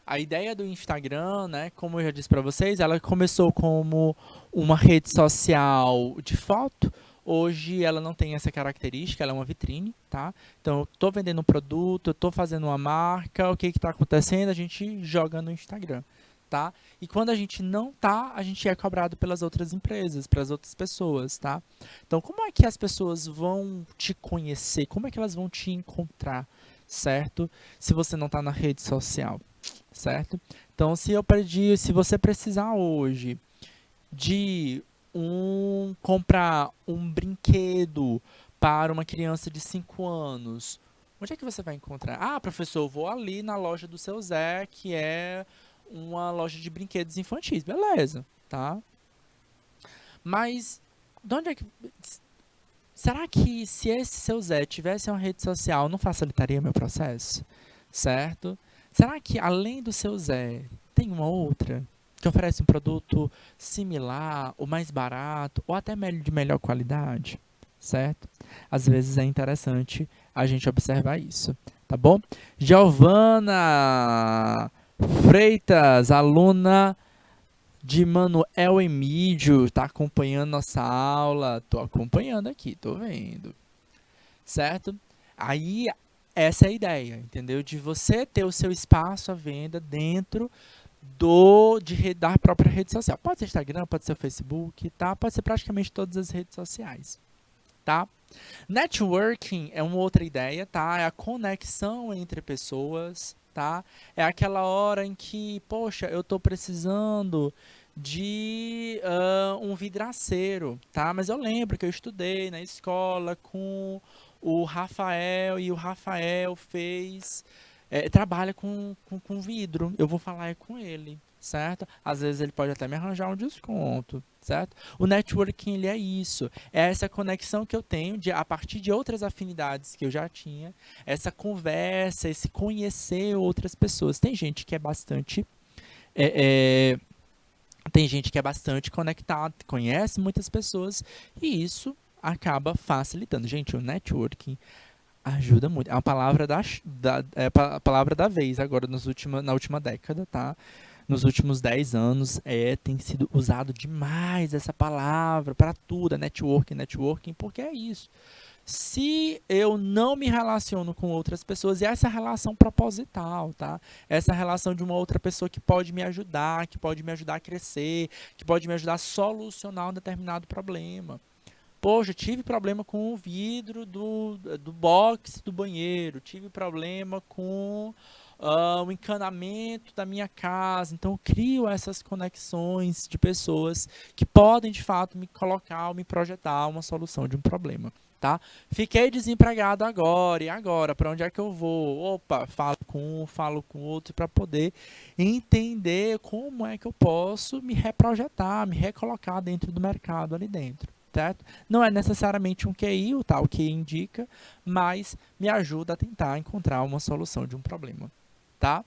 A ideia do Instagram, né, como eu já disse para vocês, ela começou como uma rede social de foto. Hoje ela não tem essa característica, ela é uma vitrine, tá? Então, eu estou vendendo um produto, eu estou fazendo uma marca, o que está acontecendo? A gente joga no Instagram, tá? E quando a gente não tá, a gente é cobrado pelas outras empresas, pelas outras pessoas, tá? Então, como é que as pessoas vão te conhecer? Como é que elas vão te encontrar, certo? Se você não está na rede social, certo? Então, se você precisar hoje de comprar um brinquedo para uma criança de 5 anos, onde é que você vai encontrar? Ah, professor, eu vou ali na loja do seu Zé, que é uma loja de brinquedos infantis. Beleza, tá? Mas, de onde é que... Será que se esse seu Zé tivesse uma rede social, não facilitaria meu processo? Certo? Será que além do seu Zé, tem uma outra que oferece um produto similar, ou mais barato, ou até de melhor qualidade? Certo? Às vezes é interessante a gente observar isso, tá bom? Giovana Freitas, aluna de Manuel Emídio, tá acompanhando nossa aula? Tô acompanhando aqui, tô vendo. Certo? Aí, essa é a ideia, entendeu? De você ter o seu espaço à venda dentro da própria rede social. Pode ser Instagram, pode ser Facebook, tá? Pode ser praticamente todas as redes sociais, tá? Networking é uma outra ideia, tá? É a conexão entre pessoas, tá? É aquela hora em que, poxa, eu tô precisando de um vidraceiro, tá? Mas eu lembro que eu estudei na escola com o Rafael e o Rafael trabalha com vidro. Eu vou falar com ele, certo? Às vezes ele pode até me arranjar um desconto, certo? O networking, ele é isso. É essa conexão que eu tenho a partir de outras afinidades que eu já tinha, essa conversa, esse conhecer outras pessoas. É, é, tem gente que é bastante conectada, conhece muitas pessoas e isso acaba facilitando. Gente, o networking ajuda muito. É uma palavra a palavra da vez agora na última década, tá? Nos últimos 10 anos tem sido usado demais essa palavra para tudo, networking, porque é isso. Se eu não me relaciono com outras pessoas, e essa relação proposital, tá? Essa relação de uma outra pessoa que pode me ajudar, a crescer, que pode me ajudar a solucionar um determinado problema. Poxa, tive problema com o vidro do box do banheiro, tive problema com o encanamento da minha casa. Então, eu crio essas conexões de pessoas que podem, de fato, me colocar ou me projetar uma solução de um problema. tá? Fiquei desempregado agora, e agora? Para onde é que eu vou? Opa, falo com um, falo com outro, para poder entender como é que eu posso me reprojetar, me recolocar dentro do mercado ali dentro, certo? Não é necessariamente um QI, o tal que indica, mas me ajuda a tentar encontrar uma solução de um problema, tá?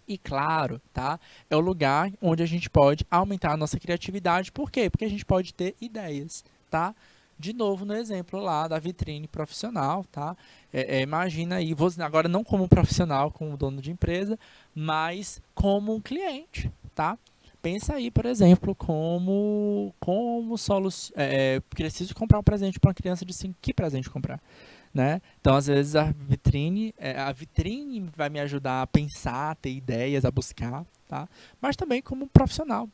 E claro, tá? É o lugar onde a gente pode aumentar a nossa criatividade. Por quê? Porque a gente pode ter ideias, tá? De novo no exemplo lá da vitrine profissional, tá? Imagina aí, agora não como um profissional, como dono de empresa, mas como um cliente, tá? Pensa aí, por exemplo, preciso comprar um presente para uma criança de 5, que presente comprar? Né? Então, às vezes, a vitrine vai me ajudar a pensar, a ter ideias, a buscar, tá? Mas também como um profissional.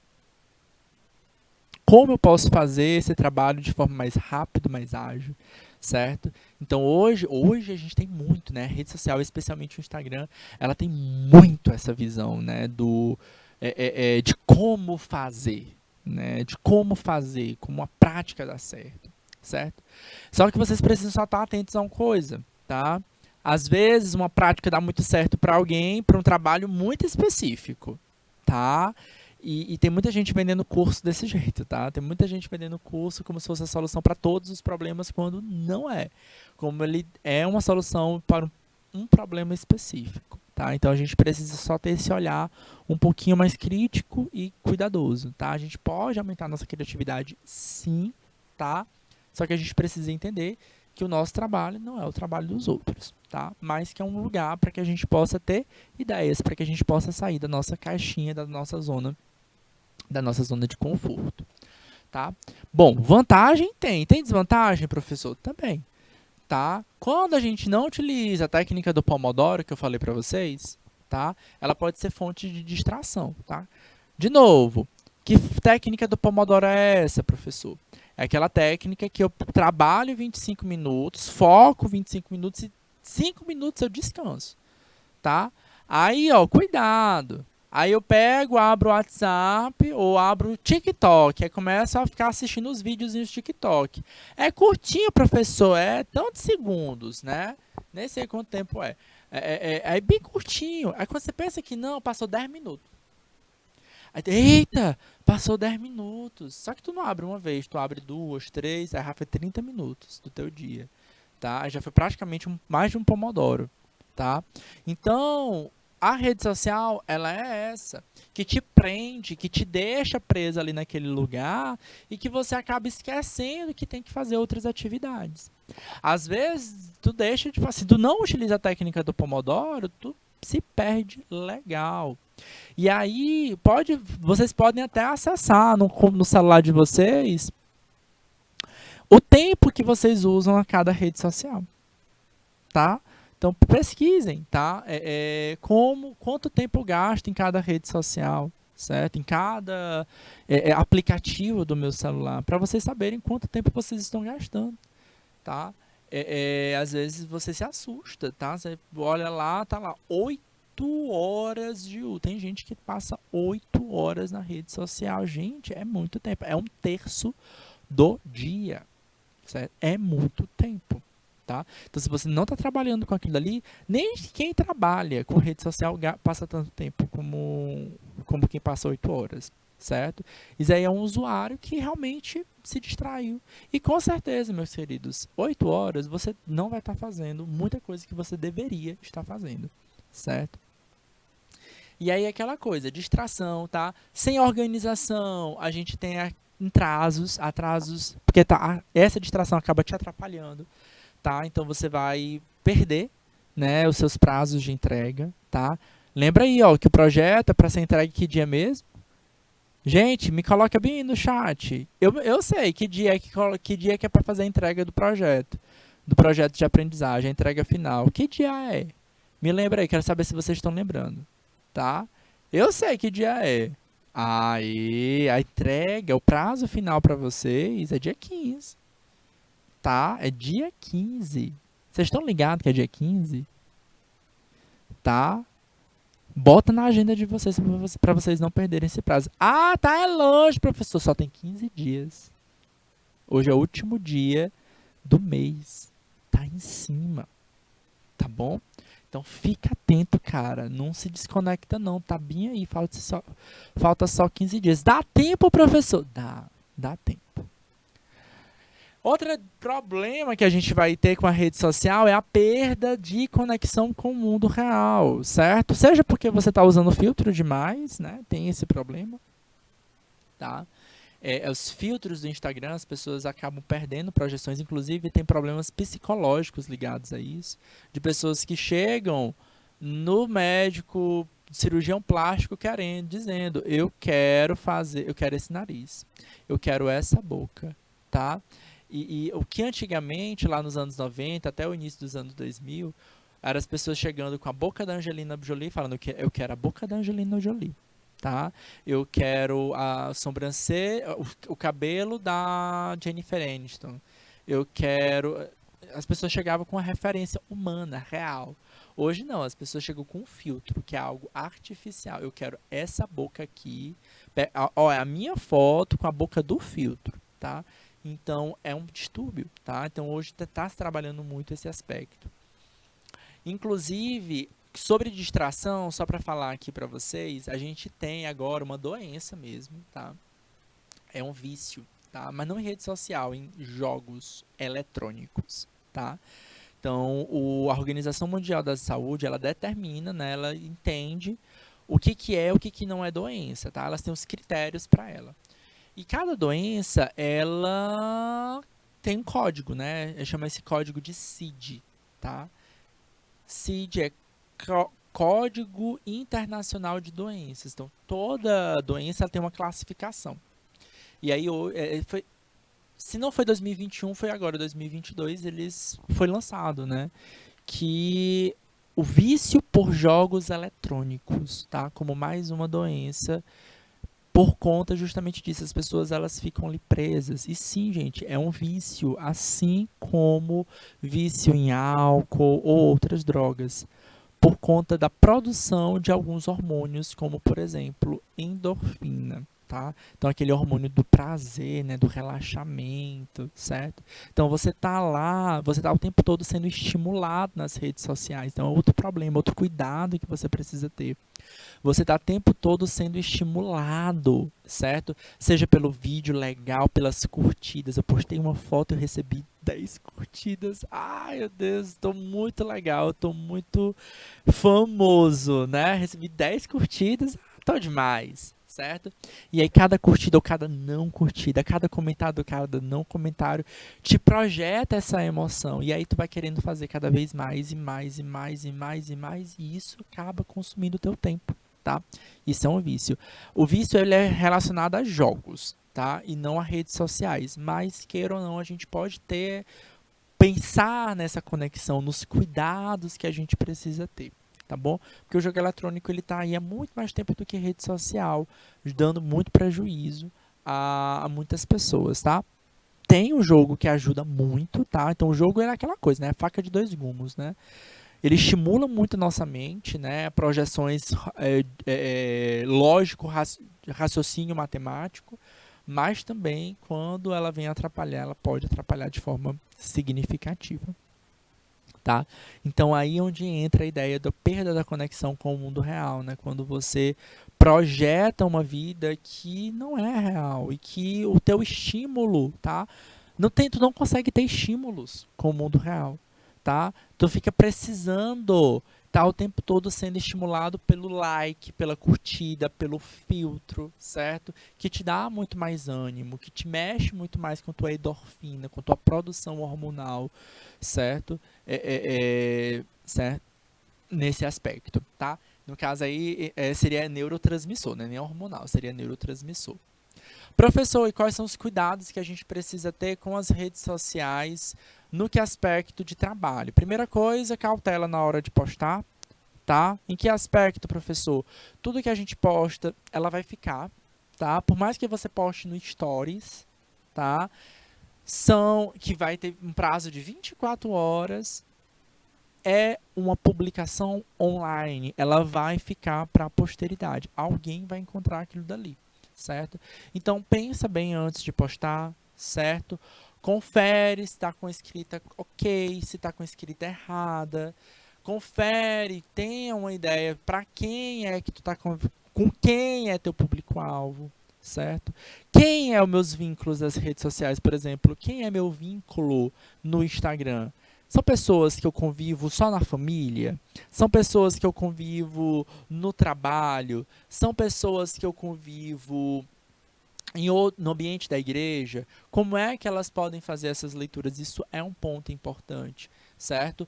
Como eu posso fazer esse trabalho de forma mais rápida, mais ágil, certo? Então, hoje a gente tem muito, né? A rede social, especialmente o Instagram, ela tem muito essa visão, né? De como fazer, né? De como fazer, como a prática dá certo, certo? Só que vocês precisam só estar atentos a uma coisa, tá? Às vezes uma prática dá muito certo para alguém, para um trabalho muito específico, tá? E tem muita gente vendendo curso desse jeito, tá? Tem muita gente vendendo curso como se fosse a solução para todos os problemas, quando não é. Como ele é uma solução para um problema específico, tá? Então a gente precisa só ter esse olhar um pouquinho mais crítico e cuidadoso, tá? A gente pode aumentar a nossa criatividade, sim, tá? Só que a gente precisa entender que o nosso trabalho não é o trabalho dos outros, tá? Mas que é um lugar para que a gente possa ter ideias, para que a gente possa sair da nossa caixinha, da nossa zona de conforto, tá? Bom, vantagem tem desvantagem, professor? Também, tá? Quando a gente não utiliza a técnica do Pomodoro que eu falei para vocês, tá? Ela pode ser fonte de distração, tá? De novo, que técnica do Pomodoro é essa, professor? É aquela técnica que eu trabalho 25 minutos, foco 25 minutos e 5 minutos eu descanso, tá? Aí, ó, cuidado. Aí eu pego, abro o WhatsApp ou abro o TikTok, aí começo a ficar assistindo os vídeos no TikTok. É curtinho, professor, é tantos segundos, né? Nem sei quanto tempo é. É bem curtinho. Aí quando você pensa que não, passou 10 minutos. Aí, eita, passou 10 minutos. Só que tu não abre uma vez, tu abre duas, três, aí já foi 30 minutos do teu dia, tá? Aí já foi praticamente mais de um pomodoro, tá? Então, a rede social, ela é essa, que te prende, que te deixa preso ali naquele lugar e que você acaba esquecendo que tem que fazer outras atividades. Às vezes, tu deixa de, assim, tu não utiliza a técnica do pomodoro, tu se perde legal. E aí, vocês podem até acessar no celular de vocês o tempo que vocês usam a cada rede social, tá? Então, pesquisem, tá? Quanto tempo gasto em cada rede social, certo? Em cada aplicativo do meu celular, para vocês saberem quanto tempo vocês estão gastando, tá? Às vezes você se assusta, tá? Você olha lá, tá lá, 8 horas de uso. Tem gente que passa 8 horas na rede social. Gente, é muito tempo. É um terço do dia. Certo? É muito tempo. Tá? Então, se você não está trabalhando com aquilo ali, nem quem trabalha com rede social passa tanto tempo como quem passa 8 horas. Certo? Isso aí é um usuário que realmente se distraiu. E com certeza, meus queridos, 8 horas você não vai estar fazendo muita coisa que você deveria estar fazendo. Certo? E aí aquela coisa, distração, tá? Sem organização, a gente tem atrasos, porque essa distração acaba te atrapalhando, tá? Então você vai perder, né, os seus prazos de entrega, tá? Lembra aí, ó, que o projeto é para ser entregue que dia mesmo? Gente, me coloca bem no chat. Eu sei que dia que é para fazer a entrega do projeto de aprendizagem, a entrega final. Que dia é? Me lembra aí, quero saber se vocês estão lembrando, tá? Eu sei que dia é. Aí, a entrega, o prazo final para vocês é dia 15, tá? É dia 15. Vocês estão ligados que é dia 15? Tá? Bota na agenda de vocês para vocês não perderem esse prazo. Ah, tá, é longe, professor. Só tem 15 dias. Hoje é o último dia do mês. Tá em cima, tá bom? Então fica atento, cara. Não se desconecta não. Tá bem aí. Falta só 15 dias. Dá tempo, professor? Dá tempo. Outro problema que a gente vai ter com a rede social é a perda de conexão com o mundo real, certo? Seja porque você está usando filtro demais, né? Tem esse problema, tá? Os filtros do Instagram, as pessoas acabam perdendo projeções, inclusive tem problemas psicológicos ligados a isso, de pessoas que chegam no médico, cirurgião plástico, dizendo, eu quero esse nariz, eu quero essa boca, tá? E o que antigamente, lá nos anos 90, até o início dos anos 2000, eram as pessoas chegando com a boca da Angelina Jolie, falando que eu quero a boca da Angelina Jolie, tá? Eu quero a sobrancelha, o cabelo da Jennifer Aniston. Eu quero... As pessoas chegavam com uma referência humana, real. Hoje não, as pessoas chegam com um filtro, que é algo artificial. Eu quero essa boca aqui. Ó, é a minha foto com a boca do filtro, tá? Então, é um distúrbio, tá? Então, hoje está se trabalhando muito esse aspecto. Inclusive, sobre distração, só para falar aqui para vocês, a gente tem agora uma doença mesmo, tá? É um vício, tá? Mas não em rede social, em jogos eletrônicos, tá? Então, a Organização Mundial da Saúde, ela determina, né? Ela entende o que é, o que não é doença, tá? Elas têm os critérios para ela. E cada doença, ela tem um código, né? Eu chamo esse código de CID, tá? CID é Código Internacional de Doenças. Então, toda doença tem uma classificação. E aí, se não foi 2021, foi agora, 2022, foi lançado, né? Que o vício por jogos eletrônicos, tá? Como mais uma doença por conta justamente disso, as pessoas elas ficam ali presas. E sim, gente, é um vício, assim como vício em álcool ou outras drogas, por conta da produção de alguns hormônios, como por exemplo, endorfina. Tá? Então, aquele hormônio do prazer, né, do relaxamento, certo? Então, você tá lá, você tá o tempo todo sendo estimulado nas redes sociais. Então, é outro problema, outro cuidado que você precisa ter. Você está o tempo todo sendo estimulado, certo? Seja pelo vídeo legal, pelas curtidas. Eu postei uma foto e eu recebi 10 curtidas. Ai, meu Deus, estou muito legal, estou muito famoso, né? Recebi 10 curtidas, tô demais, certo? E aí cada curtida ou cada não curtida, cada comentário ou cada não comentário te projeta essa emoção. E aí tu vai querendo fazer cada vez mais e mais e mais e mais e mais e isso acaba consumindo o teu tempo. Tá? Isso é um vício. O vício ele é relacionado a jogos, tá? E não a redes sociais. Mas, queira ou não, a gente pode pensar nessa conexão, nos cuidados que a gente precisa ter, tá bom? Porque o jogo eletrônico ele tá aí há muito mais tempo do que rede social, dando muito prejuízo a muitas pessoas, tá? Tem um jogo que ajuda muito, tá? Então o jogo é aquela coisa, né? Faca de dois gumes, né? Ele estimula muito a nossa mente, né? Projeções lógico, raciocínio matemático, mas também quando ela vem atrapalhar, ela pode atrapalhar de forma significativa. Tá? Então aí é onde entra a ideia da perda da conexão com o mundo real, né? Quando você projeta uma vida que não é real e que o teu estímulo, tá? Tu não consegue ter estímulos com o mundo real, tá? Tu fica precisando tá o tempo todo sendo estimulado pelo like, pela curtida, pelo filtro, certo? Que te dá muito mais ânimo, que te mexe muito mais com tua endorfina, com tua produção hormonal, certo? Certo? Nesse aspecto, tá? No caso aí, seria neurotransmissor, né? Nem hormonal, seria neurotransmissor. Professor, e quais são os cuidados que a gente precisa ter com as redes sociais no que aspecto de trabalho? Primeira coisa, cautela na hora de postar, tá? Em que aspecto, professor? Tudo que a gente posta, ela vai ficar, tá? Por mais que você poste no Stories, tá? Que vai ter um prazo de 24 horas, é uma publicação online, ela vai ficar para a posteridade. Alguém vai encontrar aquilo dali, certo? Então pensa bem antes de postar, certo? Confere se está com a escrita ok, se está com a escrita errada. Confere, tenha uma ideia para quem é que tu tá com quem é teu público-alvo, certo? Quem é os meus vínculos das redes sociais, por exemplo? Quem é meu vínculo no Instagram? São pessoas que eu convivo só na família? São pessoas que eu convivo no trabalho? São pessoas que eu convivo no ambiente da igreja? Como é que elas podem fazer essas leituras? Isso é um ponto importante, certo?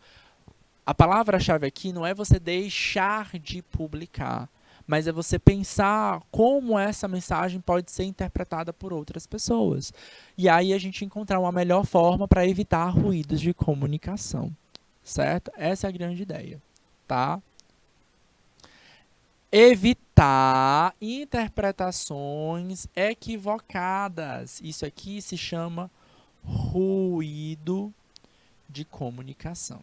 A palavra-chave aqui não é você deixar de publicar, mas é você pensar como essa mensagem pode ser interpretada por outras pessoas. E aí a gente encontrar uma melhor forma para evitar ruídos de comunicação, certo? Essa é a grande ideia, tá? Evitar interpretações equivocadas. Isso aqui se chama ruído de comunicação.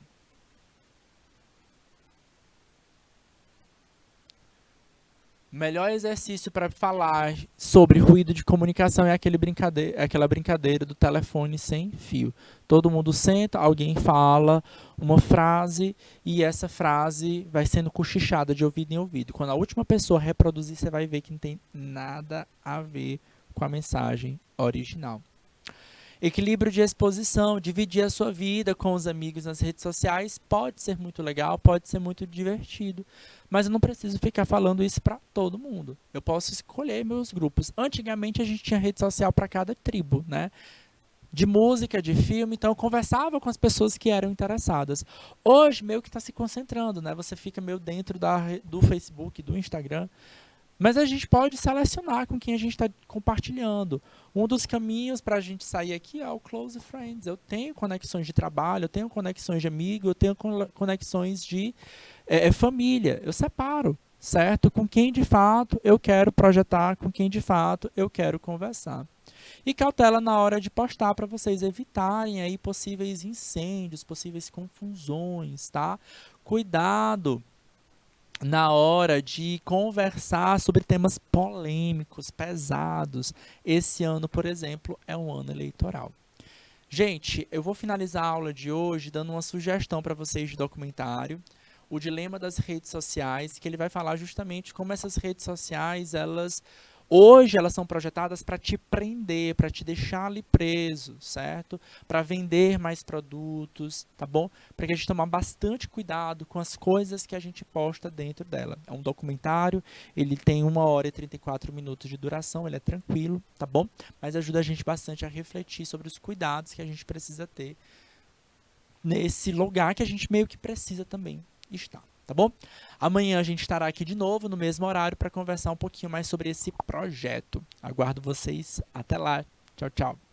Melhor exercício para falar sobre ruído de comunicação é aquela brincadeira do telefone sem fio. Todo mundo senta, alguém fala uma frase e essa frase vai sendo cochichada de ouvido em ouvido. Quando a última pessoa reproduzir, você vai ver que não tem nada a ver com a mensagem original. Equilíbrio de exposição, dividir a sua vida com os amigos nas redes sociais pode ser muito legal, pode ser muito divertido, mas eu não preciso ficar falando isso para todo mundo. Eu posso escolher meus grupos. Antigamente a gente tinha rede social para cada tribo, né? De música, de filme, então eu conversava com as pessoas que eram interessadas. Hoje meio que está se concentrando, né? Você fica meio dentro do Facebook, do Instagram. Mas a gente pode selecionar com quem a gente está compartilhando. Um dos caminhos para a gente sair aqui é o Close Friends. Eu tenho conexões de trabalho, eu tenho conexões de amigo, eu tenho conexões de família. Eu separo, certo? Com quem de fato eu quero projetar, com quem de fato eu quero conversar. E cautela na hora de postar para vocês evitarem aí possíveis incêndios, possíveis confusões, tá? Cuidado na hora de conversar sobre temas polêmicos, pesados. Esse ano, por exemplo, é um ano eleitoral. Gente, eu vou finalizar a aula de hoje dando uma sugestão para vocês de documentário, O Dilema das Redes Sociais, que ele vai falar justamente como essas redes sociais, hoje elas são projetadas para te prender, para te deixar ali preso, certo? Para vender mais produtos, tá bom? Para que a gente tomar bastante cuidado com as coisas que a gente posta dentro dela. É um documentário, ele tem 1h e 34 minutos de duração, ele é tranquilo, tá bom? Mas ajuda a gente bastante a refletir sobre os cuidados que a gente precisa ter nesse lugar que a gente meio que precisa também estar. Tá bom? Amanhã a gente estará aqui de novo, no mesmo horário, para conversar um pouquinho mais sobre esse projeto. Aguardo vocês. Até lá. Tchau, tchau.